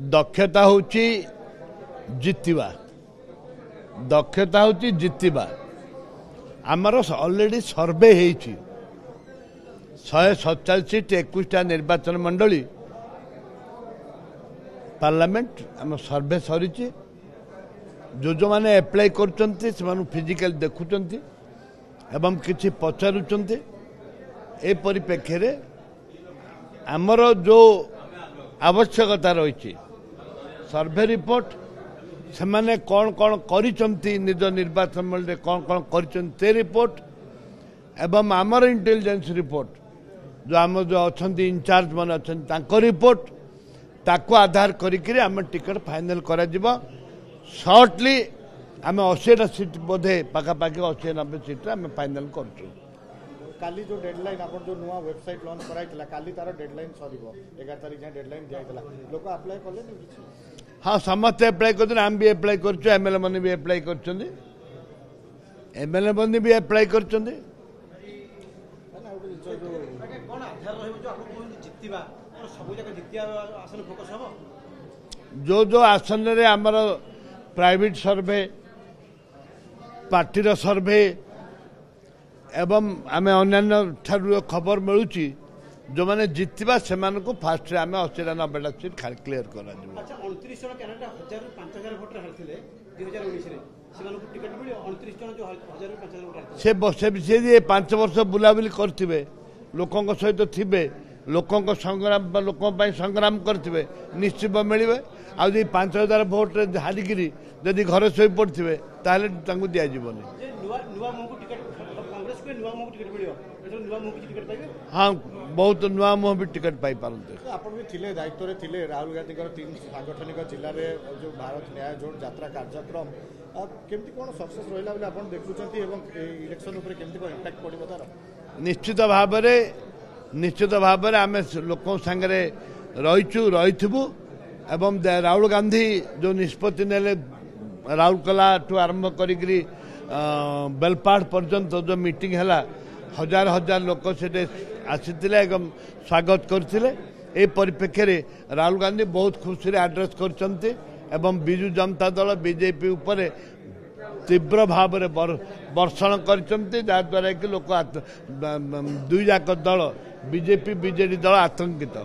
दक्षता होची जितिबा दक्षता होची जितिबा आमर ऑलरेडी सर्वे होती 147 सीट 21टा निर्वाचन मंडली पार्लियामेंट आम सर्वे सरी जो जो मैंने एप्लाई कर फिजिकल देखुंट एवं किसी पचारुंट ए परिप्रेक्षी आमर जो आवश्यकता रही सर्वे रिपोर्ट से माने कौन कौन करिसंती निज निर्वाचन मंडल कौन कौन करिसंती रिपोर्ट एवं आमर इंटेलिजेंस रिपोर्ट जो आम जो अच्छा इनचार्ज मन अच्छा रिपोर्ट ताको आधार करिकरी आम टिकट फाइनल करा जिवो शॉर्टली आम 80टा सीट बोधे पाखापाखि 80-90 सीट आम फाइनल कर काली जो डेडलाइन आपण जो नुआ वेबसाइट लॉन्च कराइतला काली तार डेडलाइन सरीबो 11 तारिख जे डेडलाइन दियाइतला लोक अप्लाई करले नि हाँ समस्त एप्लाई कर आम भी एप्लाई कर एमएलए मैंने भी एप्लाई कर एमएलए मैंने भी एप्लाई कर जो जो आसन रे आमर प्राइवेट सर्वे पार्टी सर्वे एवं आम अन्य खबर मिलूँ जो मैंने जितवा से फास्ट आम 80-90टा सीट क्लीयर कर से 5 वर्ष बुलाबुली करें लोकों सहित थे लोकों संग्राम लोकों संग्राम करेंगे निश्चित मिले आज 5000 भोट हारिकी जदि घर शो पड़े ताल दिज्वनी हाँ बहुत नुआ मुह भी टिकट पाई पारते दायित्व थे राहुल गांधी 3 सांगठनिक जिले में जो भारत न्याय जोड़ यात्रा कार्यक्रम केमती कौन सक्सेस रहा देखुं इलेक्शन इम्पैक्ट पड़ो तार निश्चित भाव आम लोक सांगे रहीबू एवं राहुल गांधी जो निष्पत्ति नेले राउरकेला ठू आरंभ करी बेलपाड़ पर्यंत जो मीटिंग है हजार हजार लोक से आसी स्वागत करते परिप्रेक्षी राहुल गांधी बहुत खुशी आड्रेस कर बिजु जनता दल बीजेपी उपर तीव्र भाव वर्षण करद्वारा कि लोक दुई जाक दल बीजेपी बीजेडी दल आतंकित